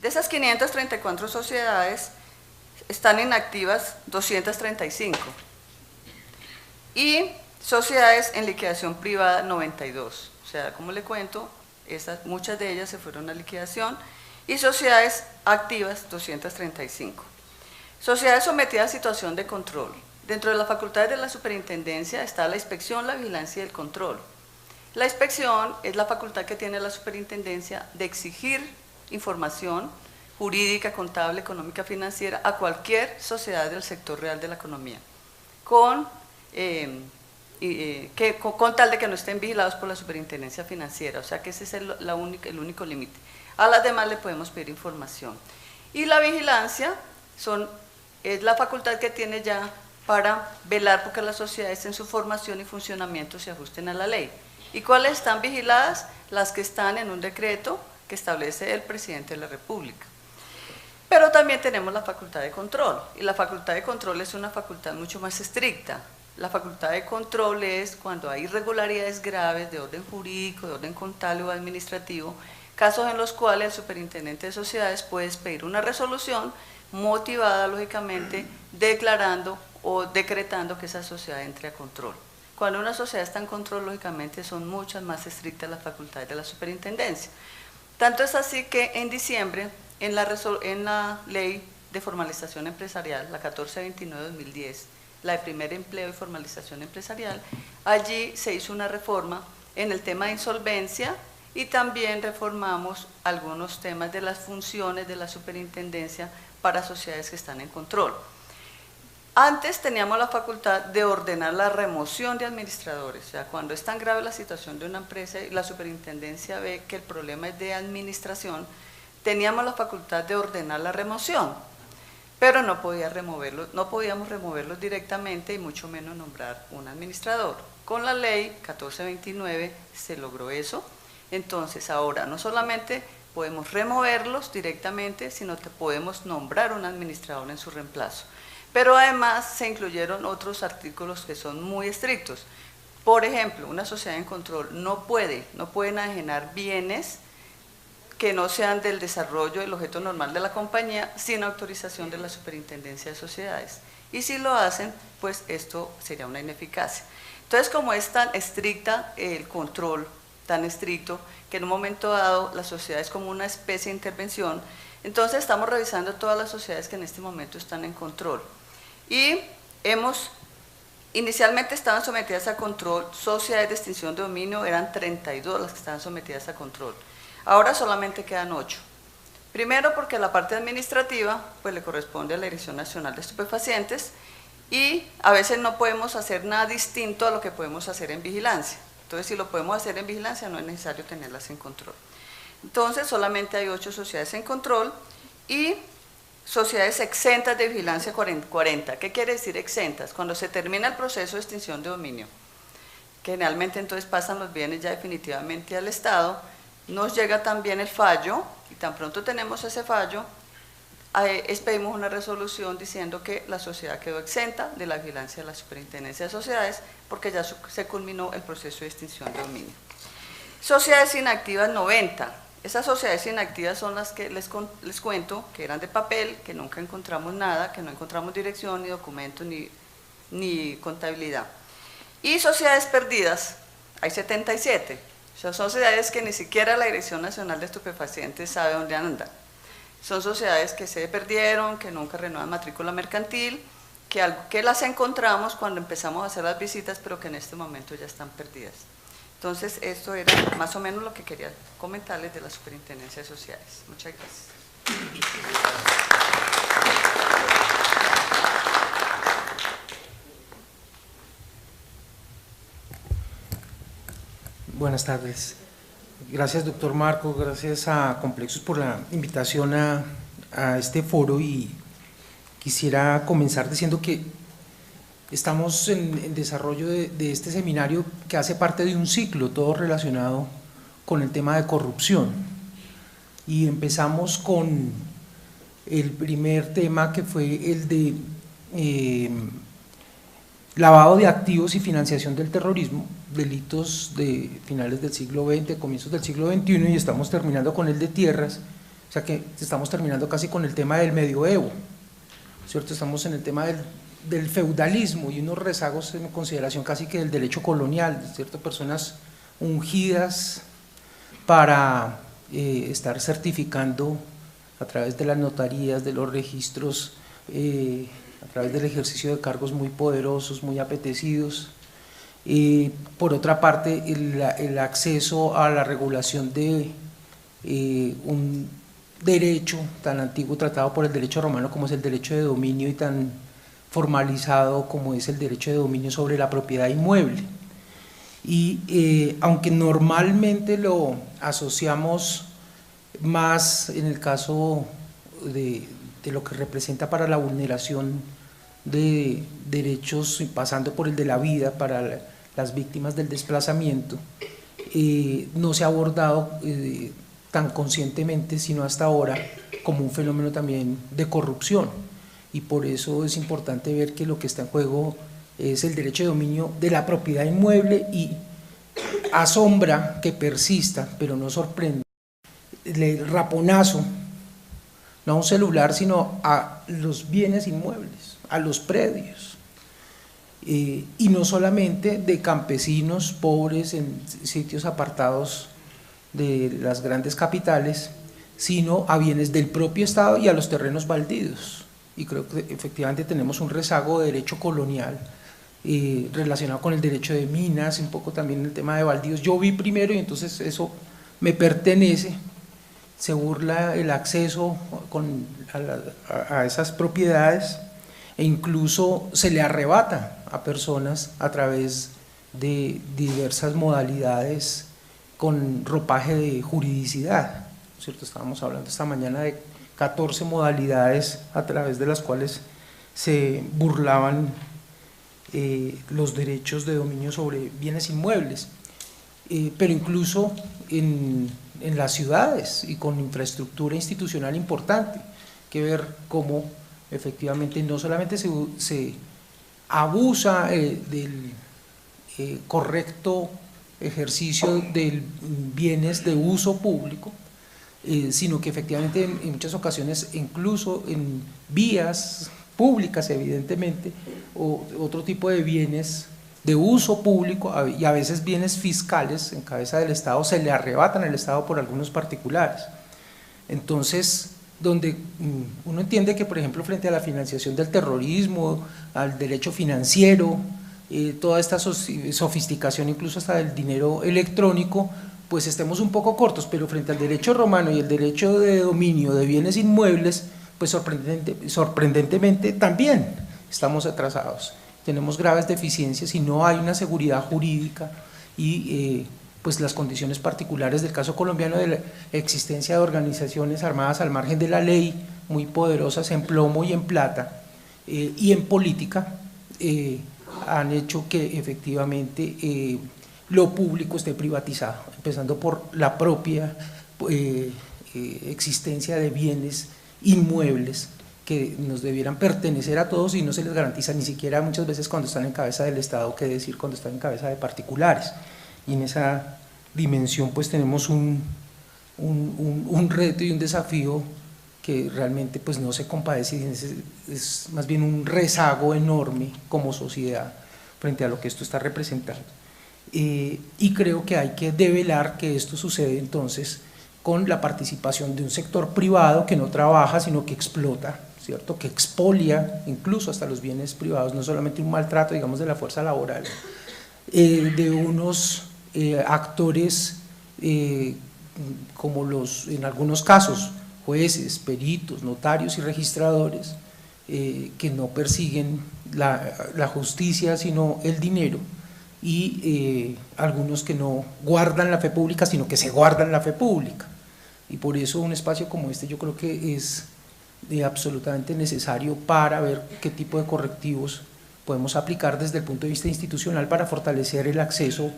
De esas 534 sociedades, están inactivas 235 y sociedades en liquidación privada 92. O sea, como le cuento, muchas de ellas se fueron a liquidación, y sociedades activas 235. Sociedades sometidas a situación de control. Dentro de las facultades de la superintendencia está la inspección, la vigilancia y el control. La inspección es la facultad que tiene la superintendencia de exigir información jurídica, contable, económica, financiera a cualquier sociedad del sector real de la economía, con tal de que no estén vigilados por la superintendencia financiera. O sea que ese es el único límite. A las demás le podemos pedir información. Y la vigilancia es la facultad que tiene ya para velar porque las sociedades en su formación y funcionamiento se ajusten a la ley. ¿Y cuáles están vigiladas? Las que están en un decreto que establece el presidente de la República. Pero también tenemos la facultad de control, y la facultad de control es una facultad mucho más estricta. La facultad de control es cuando hay irregularidades graves de orden jurídico, de orden contable o administrativo, casos en los cuales el superintendente de sociedades puede pedir una resolución motivada, lógicamente, declarando o decretando que esa sociedad entre a control. Cuando una sociedad está en control, lógicamente, son muchas más estrictas las facultades de la superintendencia. Tanto es así que en diciembre, en la ley de formalización empresarial, la 1429-2010, la de primer empleo y formalización empresarial, allí se hizo una reforma en el tema de insolvencia, y también reformamos algunos temas de las funciones de la superintendencia para sociedades que están en control. Antes teníamos la facultad de ordenar la remoción de administradores. O sea, cuando es tan grave la situación de una empresa y la superintendencia ve que el problema es de administración, teníamos la facultad de ordenar la remoción, pero no podíamos removerlos directamente y mucho menos nombrar un administrador. Con la ley 1429 se logró eso. Entonces ahora no solamente podemos removerlos directamente, sino que podemos nombrar un administrador en su reemplazo. Pero además se incluyeron otros artículos que son muy estrictos. Por ejemplo, una sociedad en control no puede enajenar bienes que no sean del desarrollo del objeto normal de la compañía sin autorización de la superintendencia de sociedades. Y si lo hacen, pues esto sería una ineficacia. Entonces, como es tan estricta el control, tan estricto, que en un momento dado la sociedad es como una especie de intervención, entonces estamos revisando todas las sociedades que en este momento están en control. Y inicialmente estaban sometidas a control, sociedades de extinción de dominio, eran 32 las que estaban sometidas a control. Ahora solamente quedan 8. Primero porque la parte administrativa pues le corresponde a la Dirección Nacional de Estupefacientes, y a veces no podemos hacer nada distinto a lo que podemos hacer en vigilancia. Entonces, si lo podemos hacer en vigilancia, no es necesario tenerlas en control. Entonces, solamente hay 8 sociedades en control y sociedades exentas de vigilancia 40. ¿Qué quiere decir exentas? Cuando se termina el proceso de extinción de dominio, generalmente entonces pasan los bienes ya definitivamente al Estado, nos llega también el fallo, y tan pronto tenemos ese fallo, expedimos una resolución diciendo que la sociedad quedó exenta de la vigilancia de la superintendencia de sociedades porque ya se culminó el proceso de extinción de dominio. Sociedades inactivas 90. Esas sociedades inactivas son las que les cuento que eran de papel, que nunca encontramos nada, que no encontramos dirección, ni documento, ni contabilidad. Y sociedades perdidas, hay 77. O sea, son sociedades que ni siquiera la Dirección Nacional de Estupefacientes sabe dónde andan. Son sociedades que se perdieron, que nunca renuevan matrícula mercantil, que las encontramos cuando empezamos a hacer las visitas, pero que en este momento ya están perdidas. Entonces, esto era más o menos lo que quería comentarles de la Superintendencia de Sociedades. Muchas gracias. Buenas tardes. Gracias, doctor Marco, gracias a Complexus por la invitación a este foro, y quisiera comenzar diciendo que estamos en desarrollo de este seminario que hace parte de un ciclo todo relacionado con el tema de corrupción, y empezamos con el primer tema, que fue el de lavado de activos y financiación del terrorismo, delitos de finales del siglo XX, comienzos del siglo XXI, y estamos terminando con el de tierras, sea que estamos terminando casi con el tema del medioevo, ¿cierto? Estamos en el tema del feudalismo y unos rezagos en consideración casi que del derecho colonial, ¿cierto? Personas ungidas para estar certificando a través de las notarías, de los registros, a través del ejercicio de cargos muy poderosos, muy apetecidos. Por otra parte, el acceso a la regulación de un derecho tan antiguo tratado por el derecho romano como es el derecho de dominio y tan formalizado como es el derecho de dominio sobre la propiedad inmueble. Y aunque normalmente lo asociamos más en el caso de lo que representa para la vulneración de derechos pasando por el de la vida para las víctimas del desplazamiento, no se ha abordado tan conscientemente sino hasta ahora como un fenómeno también de corrupción, y por eso es importante ver que lo que está en juego es el derecho de dominio de la propiedad inmueble, y asombra que persista, pero no sorprende, el raponazo, no a un celular, sino a los bienes inmuebles, a los predios, y no solamente de campesinos pobres en sitios apartados de las grandes capitales, sino a bienes del propio Estado y a los terrenos baldíos. Y creo que efectivamente tenemos un rezago de derecho colonial relacionado con el derecho de minas, un poco también el tema de baldíos. Yo vi primero y entonces eso me pertenece. Se burla el acceso a esas propiedades e incluso se le arrebata a personas a través de diversas modalidades con ropaje de juridicidad, ¿cierto? Estábamos hablando esta mañana de 14 modalidades a través de las cuales se burlaban los derechos de dominio sobre bienes inmuebles, pero incluso en las ciudades y con infraestructura institucional importante, que ver cómo efectivamente no solamente se abusa del correcto ejercicio de bienes de uso público, sino que efectivamente en muchas ocasiones, incluso en vías públicas evidentemente, o otro tipo de bienes de uso público y a veces bienes fiscales en cabeza del Estado se le arrebatan al Estado por algunos particulares. Entonces, donde uno entiende que, por ejemplo, frente a la financiación del terrorismo, al derecho financiero, toda esta sofisticación incluso hasta del dinero electrónico, pues estemos un poco cortos, pero frente al derecho romano y el derecho de dominio de bienes inmuebles, pues sorprendentemente también estamos atrasados. Tenemos graves deficiencias y no hay una seguridad jurídica y pues las condiciones particulares del caso colombiano de la existencia de organizaciones armadas al margen de la ley, muy poderosas en plomo y en plata y en política, han hecho que efectivamente lo público esté privatizado, empezando por la propia existencia de bienes inmuebles que nos debieran pertenecer a todos y no se les garantiza ni siquiera muchas veces cuando están en cabeza del Estado, que decir cuando están en cabeza de particulares. Y en esa dimensión pues tenemos un reto y un desafío que realmente pues no se compadece, es más bien un rezago enorme como sociedad frente a lo que esto está representando. Y creo que hay que develar que esto sucede entonces con la participación de un sector privado que no trabaja sino que explota, ¿cierto? Que expolia incluso hasta los bienes privados, no solamente un maltrato, digamos, de la fuerza laboral, de unos actores como en algunos casos, jueces, peritos, notarios y registradores, que no persiguen la justicia sino el dinero, y algunos que no guardan la fe pública sino que se guardan la fe pública. Y por eso un espacio como este yo creo que es absolutamente necesario para ver qué tipo de correctivos podemos aplicar desde el punto de vista institucional para fortalecer el acceso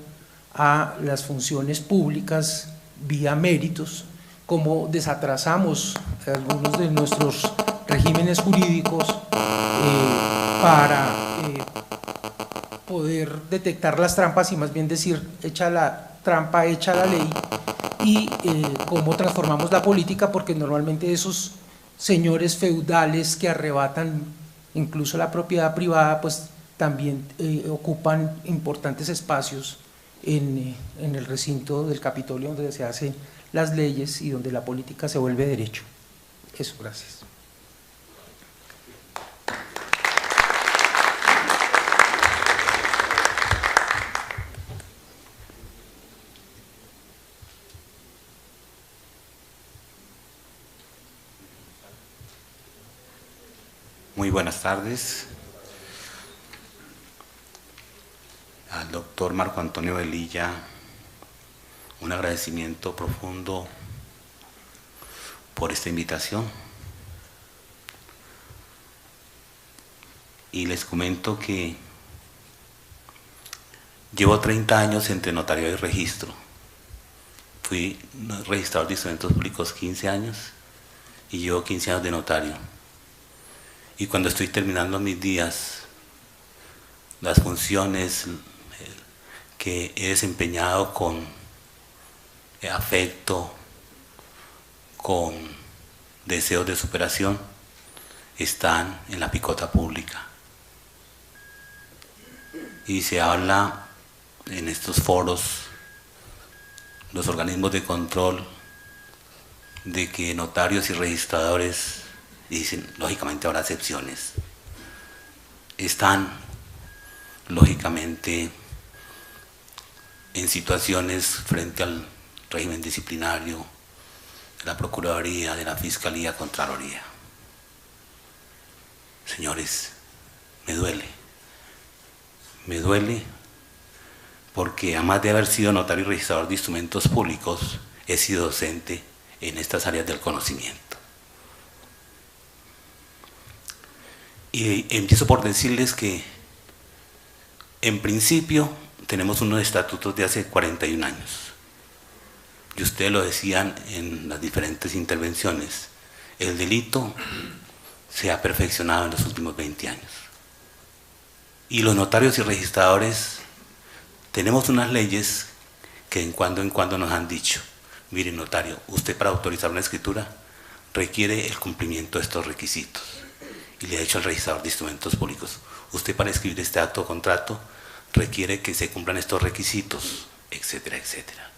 a las funciones públicas vía méritos, como desatrasamos algunos de nuestros regímenes jurídicos para poder detectar las trampas y más bien decir, hecha la trampa, hecha la ley, y cómo transformamos la política, porque normalmente esos señores feudales que arrebatan incluso la propiedad privada, pues también ocupan importantes espacios en el recinto del Capitolio, donde se hacen las leyes y donde la política se vuelve derecho. Eso, gracias. Muy buenas tardes. Al doctor Marco Antonio Velilla, un agradecimiento profundo por esta invitación. Y les comento que llevo 30 años entre notario y registro. Fui registrador de instrumentos públicos 15 años y llevo 15 años de notario. Y cuando estoy terminando mis días, las funciones que he desempeñado con afecto, con deseos de superación, están en la picota pública. Y se habla en estos foros, los organismos de control, de que notarios y registradores, dicen, lógicamente habrá excepciones, están lógicamente en situaciones frente al régimen disciplinario de la Procuraduría, de la Fiscalía, Contraloría. Señores, me duele porque además de haber sido notario y registrador de instrumentos públicos, he sido docente en estas áreas del conocimiento. Y empiezo por decirles que, en principio, tenemos unos estatutos de hace 41 años. Y ustedes lo decían en las diferentes intervenciones, el delito se ha perfeccionado en los últimos 20 años. Y los notarios y registradores tenemos unas leyes que en cuando nos han dicho, mire notario, usted para autorizar una escritura requiere el cumplimiento de estos requisitos. Y le ha dicho al registrador de instrumentos públicos, usted para escribir este acto o contrato requiere que se cumplan estos requisitos, etcétera, etcétera.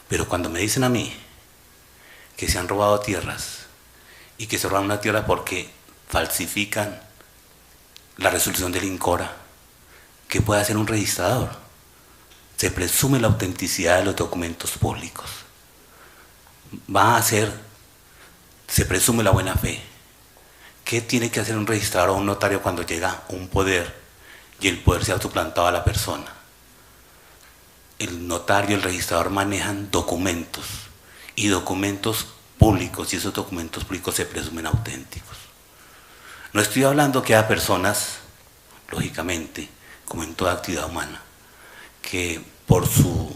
Pero cuando me dicen a mí que se han robado tierras y que se roban una tierra porque falsifican la resolución del INCORA, ¿qué puede hacer un registrador? Se presume la autenticidad de los documentos públicos. Se presume la buena fe. ¿Qué tiene que hacer un registrador o un notario cuando llega un poder y el poder se ha suplantado a la persona? El notario y el registrador manejan documentos y documentos públicos, y esos documentos públicos se presumen auténticos. No estoy hablando que haya personas, lógicamente, como en toda actividad humana, que por su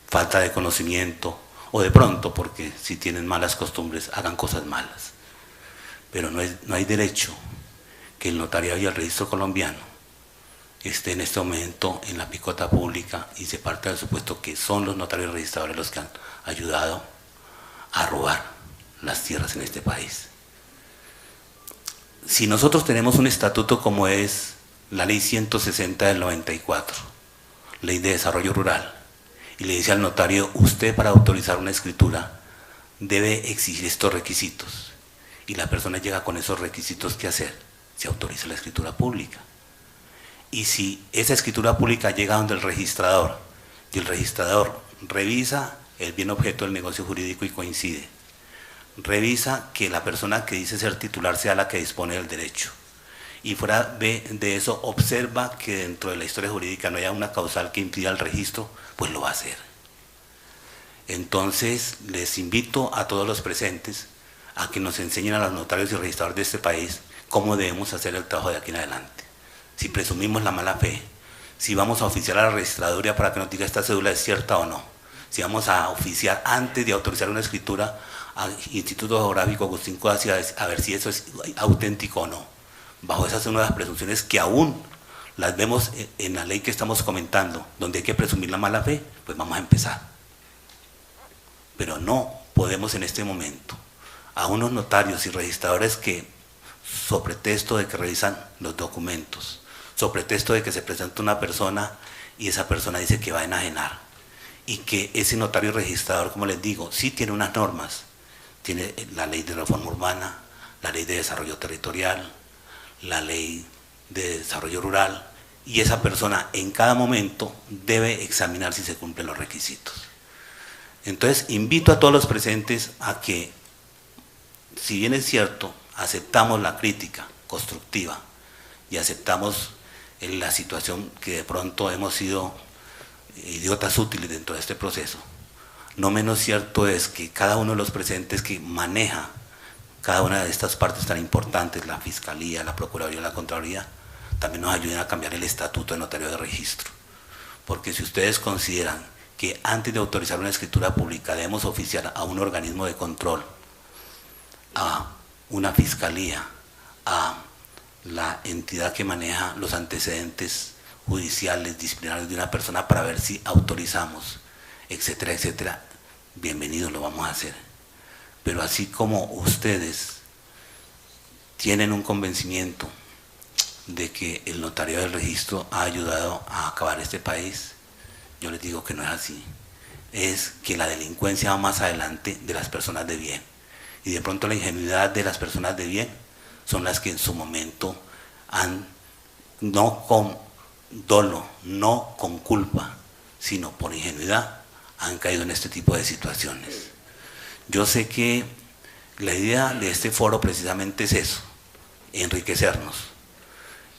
falta de conocimiento o de pronto porque si tienen malas costumbres hagan cosas malas. Pero no hay derecho que el notariado y el registro colombiano esté en este momento en la picota pública y se parte del supuesto que son los notarios y registradores los que han ayudado a robar las tierras en este país. Si nosotros tenemos un estatuto como es la Ley 160 del 94, Ley de Desarrollo Rural, y le dice al notario, usted para autorizar una escritura debe exigir estos requisitos, y la persona llega con esos requisitos, ¿qué hacer? Se autoriza la escritura pública. Y si esa escritura pública llega donde el registrador, y el registrador revisa el bien objeto del negocio jurídico y coincide, revisa que la persona que dice ser titular sea la que dispone del derecho, y fuera de eso observa que dentro de la historia jurídica no haya una causal que impida el registro, pues lo va a hacer. Entonces les invito a todos los presentes a que nos enseñen a los notarios y registradores de este país cómo debemos hacer el trabajo de aquí en adelante. Si presumimos la mala fe, si vamos a oficiar a la registraduría para que nos diga esta cédula es cierta o no, si vamos a oficiar antes de autorizar una escritura al Instituto Geográfico Agustín Codazzi a ver si eso es auténtico o no. Bajo esas son las presunciones que aún las vemos en la ley que estamos comentando, donde hay que presumir la mala fe, pues vamos a empezar. pero no podemos en este momento a unos notarios y registradores que, sobre pretexto de que revisan los documentos, sobre pretexto de que se presenta una persona y esa persona dice que va a enajenar, y que ese notario registrador, como les digo, sí tiene unas normas, tiene la ley de reforma urbana, la ley de desarrollo territorial, la ley de desarrollo rural, y esa persona en cada momento debe examinar si se cumplen los requisitos. Entonces invito a todos los presentes a que, si bien es cierto, aceptamos la crítica constructiva y aceptamos la situación que de pronto hemos sido idiotas útiles dentro de este proceso, no menos cierto es que cada uno de los presentes que maneja cada una de estas partes tan importantes, la Fiscalía, la Procuraduría, la Contraloría, también nos ayuden a cambiar el estatuto de notario de registro. Porque si ustedes consideran que antes de autorizar una escritura pública debemos oficiar a un organismo de control, a una fiscalía, a la entidad que maneja los antecedentes judiciales, disciplinarios de una persona para ver si autorizamos, etcétera, etcétera, bienvenidos, lo vamos a hacer. Pero así como ustedes tienen un convencimiento de que el notario del registro ha ayudado a acabar este país, yo les digo que no es así. Es que la delincuencia va más adelante de las personas de bien. Y de pronto la ingenuidad de las personas de bien son las que en su momento han, no con dolo, no con culpa, sino por ingenuidad, han caído en este tipo de situaciones. Yo sé que la idea de este foro precisamente es eso, enriquecernos.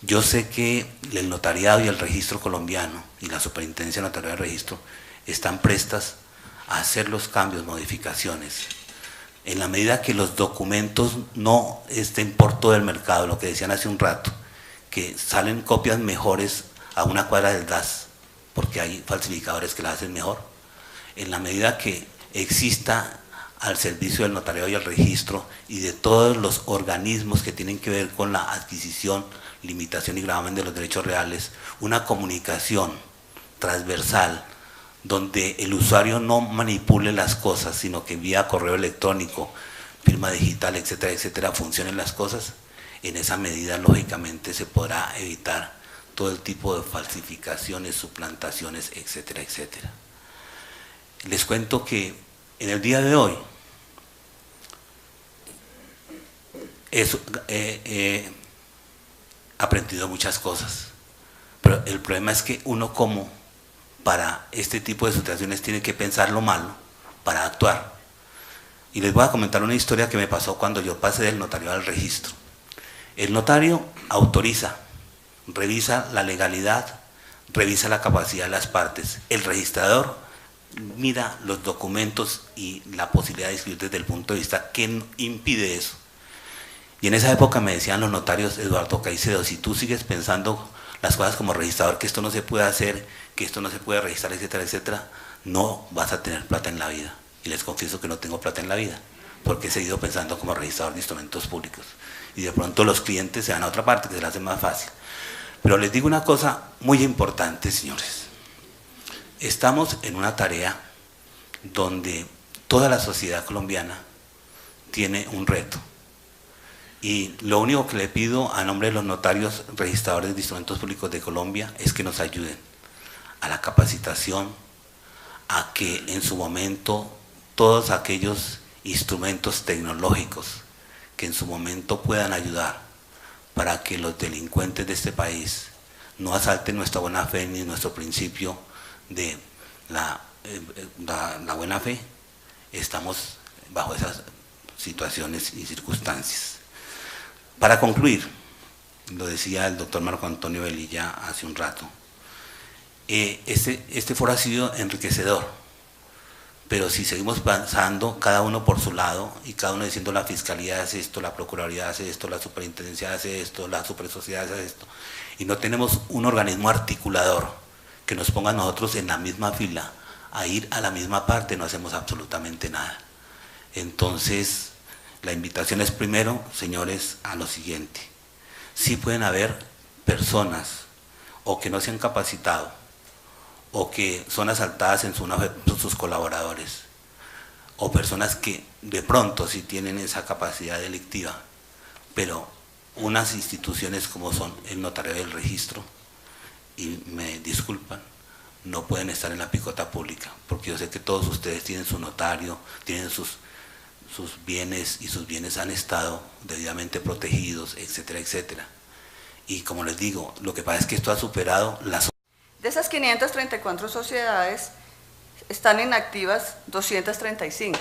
Yo sé que el notariado y el registro colombiano y la superintendencia notarial de registro están prestas a hacer los cambios, modificaciones, en la medida que los documentos no estén por todo el mercado, lo que decían hace un rato, que salen copias mejores a una cuadra del DAS, porque hay falsificadores que las hacen mejor, en la medida que exista al servicio del notariado y el registro y de todos los organismos que tienen que ver con la adquisición, limitación y gravamen de los derechos reales, una comunicación transversal donde el usuario no manipule las cosas, sino que vía correo electrónico, firma digital, etcétera, etcétera, funcionen las cosas. En esa medida, lógicamente, se podrá evitar todo el tipo de falsificaciones, suplantaciones, etcétera, etcétera. Les cuento que en el día de hoy he aprendido muchas cosas, pero el problema es que uno, como para este tipo de situaciones, tiene que pensar lo malo para actuar. Y les voy a comentar una historia que me pasó cuando yo pasé del notariado al registro. El notario autoriza, revisa la legalidad, revisa la capacidad de las partes. El registrador mira los documentos y la posibilidad de inscribir desde el punto de vista que impide eso. Y en esa época me decían los notarios: Eduardo Caicedo, si tú sigues pensando las cosas como registrador, que esto no se puede hacer, que esto no se puede registrar, etcétera, etcétera, no vas a tener plata en la vida. Y les confieso que no tengo plata en la vida, porque he seguido pensando como registrador de instrumentos públicos. Y de pronto los clientes se van a otra parte que se les hace más fácil. Pero les digo una cosa muy importante, señores. Estamos en una tarea donde toda la sociedad colombiana tiene un reto. Y lo único que le pido a nombre de los notarios registradores de instrumentos públicos de Colombia es que nos ayuden a la capacitación, a que en su momento todos aquellos instrumentos tecnológicos que en su momento puedan ayudar para que los delincuentes de este país no asalten nuestra buena fe ni nuestro principio de la buena fe. Estamos bajo esas situaciones y circunstancias. Para concluir, lo decía el doctor Marco Antonio Velilla hace un rato, este foro ha sido enriquecedor, pero si seguimos avanzando cada uno por su lado y cada uno diciendo la Fiscalía hace esto, la Procuraduría hace esto, la Superintendencia hace esto, la Supersociedad hace esto, y no tenemos un organismo articulador que nos ponga a nosotros en la misma fila a ir a la misma parte, no hacemos absolutamente nada. Entonces, la invitación es primero, señores, a lo siguiente: sí pueden haber personas o que no se han capacitado o que son asaltadas en sus colaboradores o personas que de pronto sí tienen esa capacidad delictiva, pero unas instituciones como son el notario del registro, y me disculpan, no pueden estar en la picota pública, porque yo sé que todos ustedes tienen su notario, tienen sus bienes, y sus bienes han estado debidamente protegidos, etcétera, etcétera. Y como les digo, lo que pasa es que esto ha superado las... De esas 534 sociedades, están inactivas 235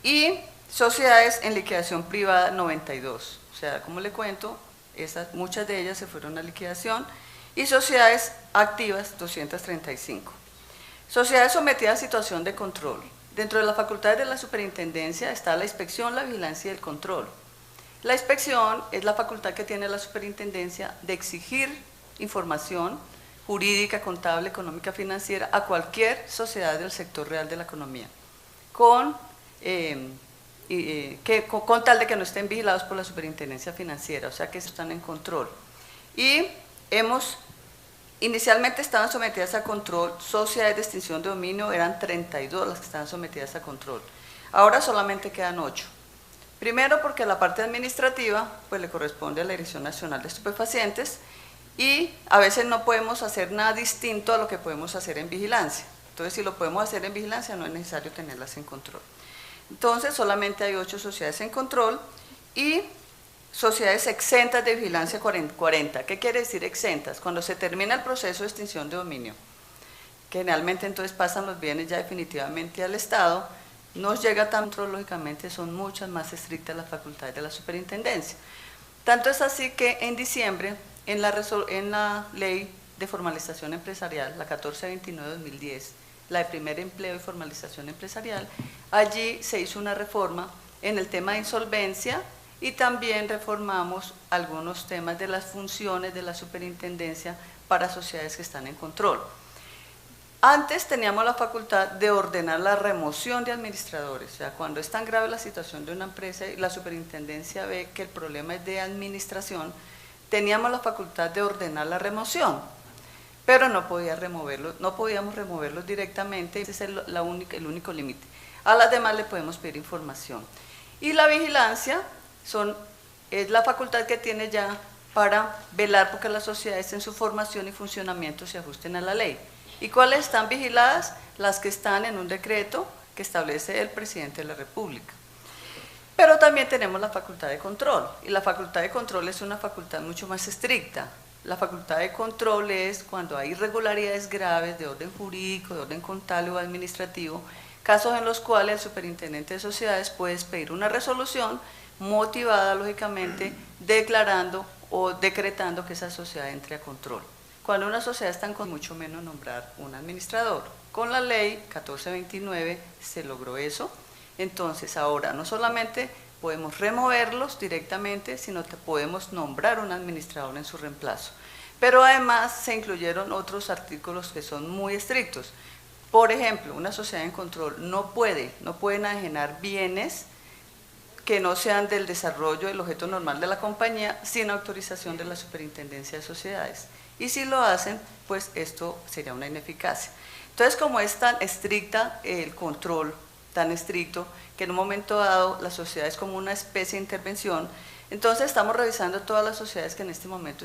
y sociedades en liquidación privada 92. O sea, como le cuento, muchas de ellas se fueron a liquidación, y sociedades activas 235. Sociedades sometidas a situación de control. Dentro de las facultades de la superintendencia está la inspección, la vigilancia y el control. La inspección es la facultad que tiene la superintendencia de exigir información jurídica, contable, económica, financiera a cualquier sociedad del sector real de la economía, con tal de que no estén vigilados por la superintendencia financiera, o sea que están en control. Y inicialmente estaban sometidas a control sociedades de extinción de dominio, eran 32 las que estaban sometidas a control. Ahora solamente quedan 8. Primero porque la parte administrativa pues le corresponde a la Dirección Nacional de Estupefacientes, y a veces no podemos hacer nada distinto a lo que podemos hacer en vigilancia. Entonces, si lo podemos hacer en vigilancia, no es necesario tenerlas en control. Entonces, solamente hay 8 sociedades en control y sociedades exentas de vigilancia 40. ¿Qué quiere decir exentas? Cuando se termina el proceso de extinción de dominio, generalmente entonces pasan los bienes ya definitivamente al Estado, nos llega tan control, lógicamente son muchas más estrictas las facultades de la superintendencia. Tanto es así que en diciembre, en la ley de formalización empresarial, la 1429-2010, la de primer empleo y formalización empresarial, allí se hizo una reforma en el tema de insolvencia, y también reformamos algunos temas de las funciones de la superintendencia para sociedades que están en control. Antes teníamos la facultad de ordenar la remoción de administradores, o sea, cuando es tan grave la situación de una empresa y la superintendencia ve que el problema es de administración, teníamos la facultad de ordenar la remoción, pero no podíamos removerlos directamente, ese es el único límite. A las demás le podemos pedir información. Y la vigilancia es la facultad que tiene ya para velar porque las sociedades en su formación y funcionamiento se ajusten a la ley. ¿Y cuáles están vigiladas? Las que están en un decreto que establece el presidente de la República. Pero también tenemos la facultad de control, y la facultad de control es una facultad mucho más estricta. La facultad de control es cuando hay irregularidades graves de orden jurídico, de orden contable o administrativo, casos en los cuales el superintendente de sociedades puede pedir una resolución motivada, lógicamente, declarando o decretando que esa sociedad entre a control. Cuando una sociedad está en control, mucho menos nombrar un administrador. Con la ley 1429 se logró eso. Entonces ahora no solamente podemos removerlos directamente, sino que podemos nombrar un administrador en su reemplazo. Pero además se incluyeron otros artículos que son muy estrictos. Por ejemplo, una sociedad en control no puede enajenar bienes que no sean del desarrollo del objeto normal de la compañía sin autorización de la Superintendencia de Sociedades. Y si lo hacen, pues esto sería una ineficacia. Entonces, como es tan estricta el control, tan estricto, que en un momento dado la sociedad es como una especie de intervención, entonces estamos revisando todas las sociedades que en este momento